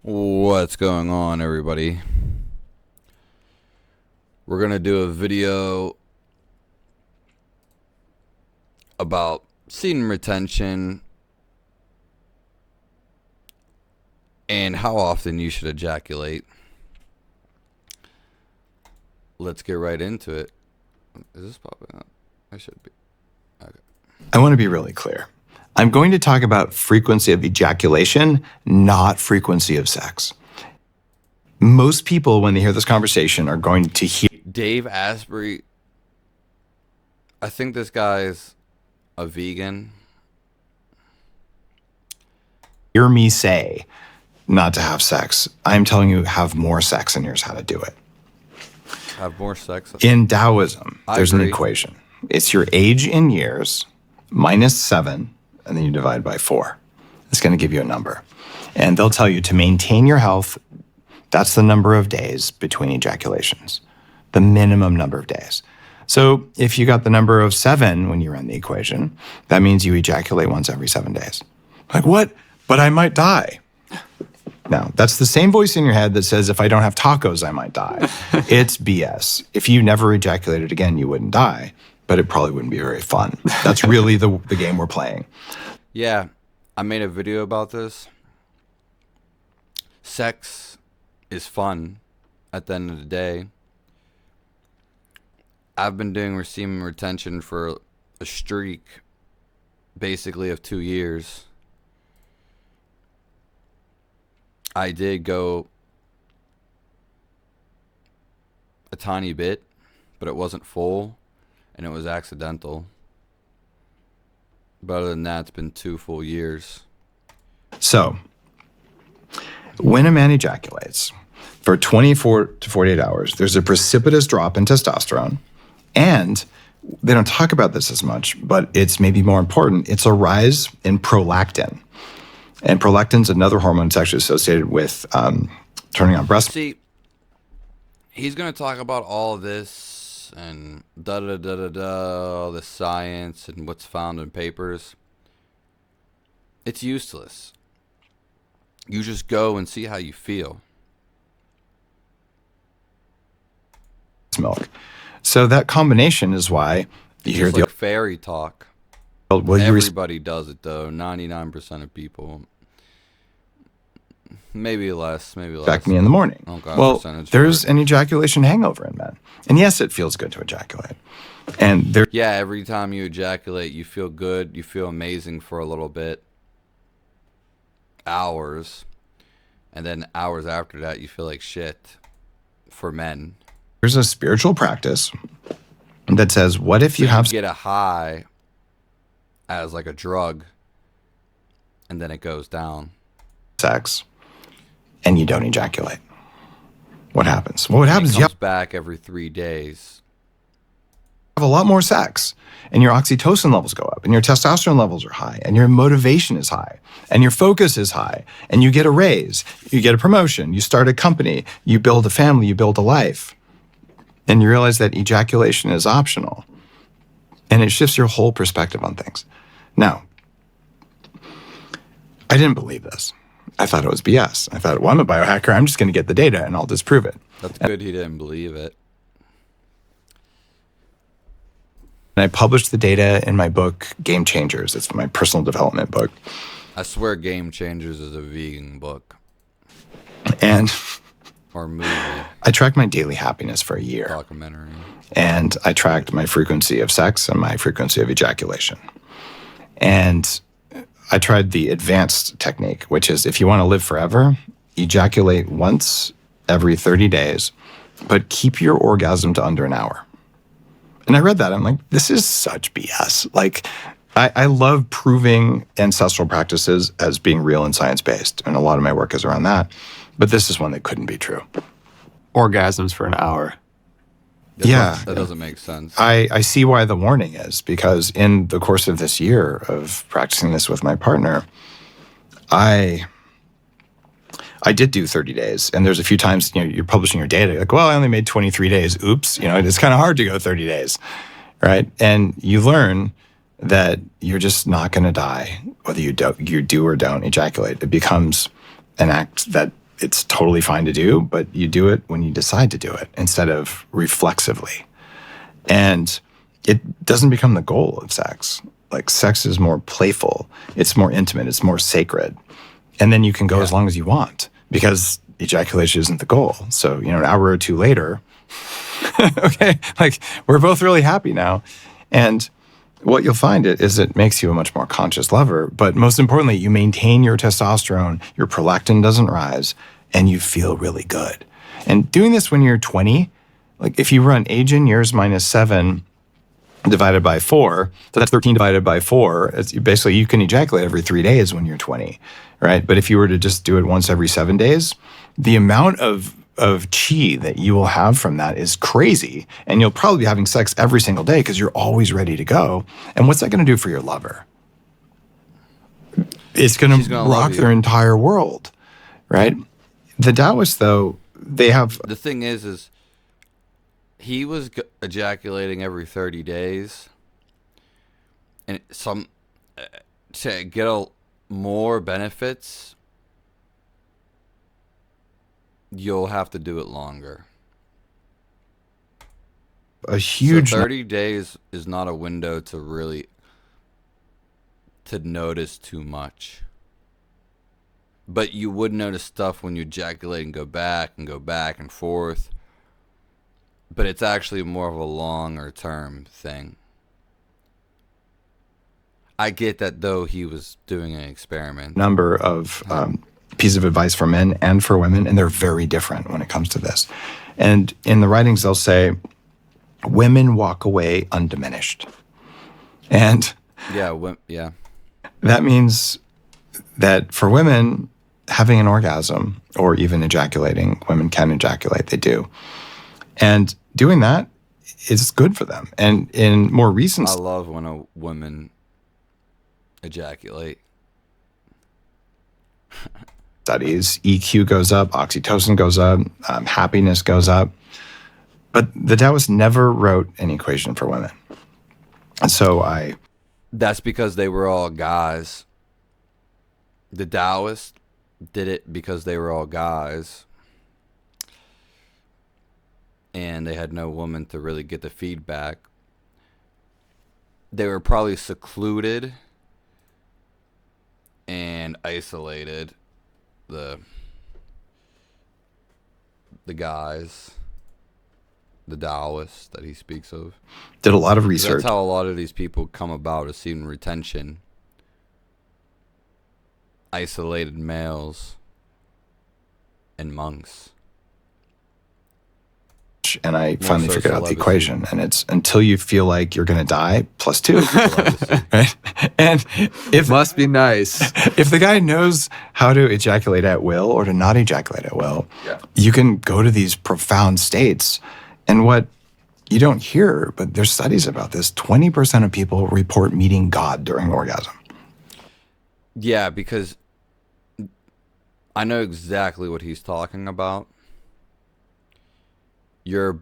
What's going on, everybody? We're going to do a video about semen retention and how often you should ejaculate. Let's get right into it. Is this popping up? I should be. Okay. I want to be really clear. I'm going to talk about frequency of ejaculation, not frequency of sex. Most people, when they hear this conversation, are going to Dave Asprey. I think this guy's a vegan. hear me say not to have sex. I'm telling you, have more sex, and here's how to do it. Have more sex? In Taoism, there's an agree. equation. It's your age in years minus 7, and then you divide by 4. It's going to give you a number. And they'll tell you to maintain your health, that's the number of days between ejaculations, the minimum number of days. So if you got the number of 7 when you run the equation, that means you ejaculate once every 7 days. Like, what? But I might die. No, that's the same voice in your head that says, if I don't have tacos, I might die. It's BS. If you never ejaculated again, you wouldn't die, but it probably wouldn't be very fun. That's really the game we're playing. Yeah, I made a video about this. Sex is fun at the end of the day. I've been doing semen retention for a streak, basically, of 2 years. I did go a tiny bit, but it wasn't full, and it was accidental. But other than that, it's been 2 full years. So, when a man ejaculates, for 24 to 48 hours, there's a precipitous drop in testosterone. And they don't talk about this as much, but it's maybe more important. It's a rise in prolactin. And prolactin's another hormone that's actually associated with turning on breast. See, he's going to talk about all of this and all the science and what's found in papers. It's useless. You just go and see how you feel. Milk. So that combination is why you hear It's like fairy talk. well, Everybody does it, though. 99% of people. Maybe less, back me in the morning. Oh, God, well, percentage there's for it. an ejaculation hangover in men. And yes, it feels good to ejaculate. And there, Yeah, every time you ejaculate, you feel good. You feel amazing for a little bit. Hours. And then hours after that, you feel like shit. For men. there's a spiritual practice that says, what if you have get a high as like a drug, and then it goes down. sex and you don't ejaculate? What happens? Well, what happens It is you comes back every 3 days. have a lot more sex, and your oxytocin levels go up, and your testosterone levels are high, and your motivation is high, and your focus is high, and you get a raise, you get a promotion, you start a company, you build a family, you build a life, and you realize that ejaculation is optional, and it shifts your whole perspective on things. Now, I didn't believe this. I thought it was BS. I thought, well, I'm a biohacker. I'm just going to get the data and I'll disprove it. That's good he didn't believe it. And I published the data in my book, Game Changers. It's my personal development book. I swear Game Changers is a vegan book. And Or movie. I tracked my daily happiness for a year. Documentary. And I tracked my frequency of sex and my frequency of ejaculation. And I tried the advanced technique, which is if you want to live forever, ejaculate once every 30 days, but keep your orgasm to under an hour. And I read that. I'm like, this is such BS. Like, I love proving ancestral practices as being real and science-based. And a lot of my work is around that. But this is one that couldn't be true. Orgasms for an hour. Yeah. That doesn't make sense. I see why the warning is, because in the course of this year of practicing this with my partner, I did do 30 days. And there's a few times, you're publishing your data, like, well, I only made 23 days. Oops. It's kind of hard to go 30 days, right? And you learn that you're just not going to die, whether you do or don't ejaculate. It becomes an act that it's totally fine to do, but you do it when you decide to do it instead of reflexively. And it doesn't become the goal of sex. Like, sex is more playful, it's more intimate, it's more sacred. And then you can go as long as you want because ejaculation isn't the goal. So, an hour or two later, okay, like, we're both really happy now. And what you'll find is it makes you a much more conscious lover. But most importantly, you maintain your testosterone, your prolactin doesn't rise, and you feel really good. And doing this when you're 20, like, if you run age in years minus 7 divided by 4, so that's 13 divided by 4. It's basically, you can ejaculate every 3 days when you're 20, right? But if you were to just do it once every 7 days, the amount of chi that you will have from that is crazy. And you'll probably be having sex every single day because you're always ready to go. And what's that going to do for your lover? It's going to rock their entire world, right? The Taoists, though, they have... The thing is he was ejaculating every 30 days. And to get more benefits, you'll have to do it longer. A huge... So 30 days is not a window to notice too much. But you would notice stuff when you ejaculate and go back and forth. But it's actually more of a longer term thing. I get that, though, he was doing an experiment. Number of pieces of advice for men and for women, and they're very different when it comes to this. And in the writings, they'll say, women walk away undiminished. And yeah. That means that for women, having an orgasm or even ejaculating, women can ejaculate, they do. And doing that is good for them. And in more recent... I love when a woman ejaculate. Studies, EQ goes up, oxytocin goes up, happiness goes up. But the Taoists never wrote an equation for women. And so That's because they were all guys. The Taoists did it because they were all guys. And they had no woman to really get the feedback. They were probably secluded and isolated, the guys, the Taoists that he speaks of. Did a lot of research. That's how a lot of these people come about, is semen retention. Isolated males and monks. And I finally figured out the equation. And it's until you feel like you're going to die, +2. Right? And if Must be nice. if the guy knows how to ejaculate at will or to not ejaculate at will, you can go to these profound states. And what you don't hear, but there's studies about this, 20% of people report meeting God during orgasm. Yeah, because I know exactly what he's talking about. Your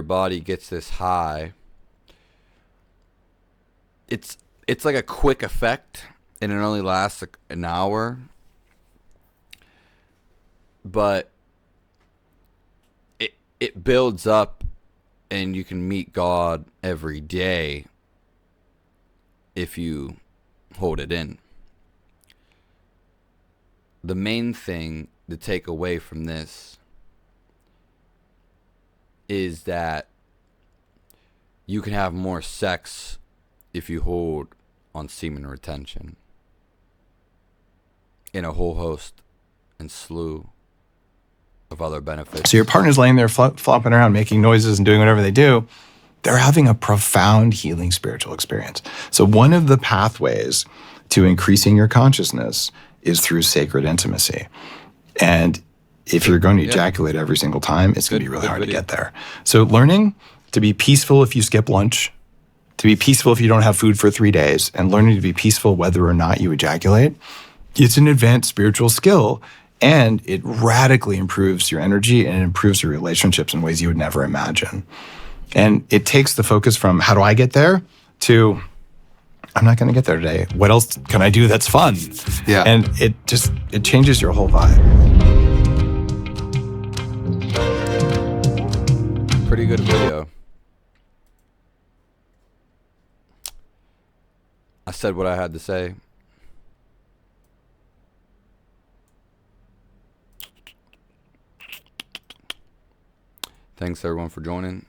body gets this high. It's like a quick effect, and it only lasts like an hour. But it builds up, and you can meet God every day if you hold it in. The main thing to take away from this is that you can have more sex if you hold on semen retention, in a whole host and slew of other benefits. So your partner's laying there flopping around, making noises and doing whatever they do. They're having a profound healing spiritual experience. So one of the pathways to increasing your consciousness is through sacred intimacy. And if you're going to ejaculate every single time, it's going to be really hard to get there. So learning to be peaceful if you skip lunch, to be peaceful if you don't have food for 3 days, and learning to be peaceful whether or not you ejaculate, it's an advanced spiritual skill, and it radically improves your energy and it improves your relationships in ways you would never imagine. And it takes the focus from how do I get there to I'm not going to get there today. What else can I do that's fun? Yeah. And it changes your whole vibe. pretty good video. I said what I had to say. Thanks everyone for joining.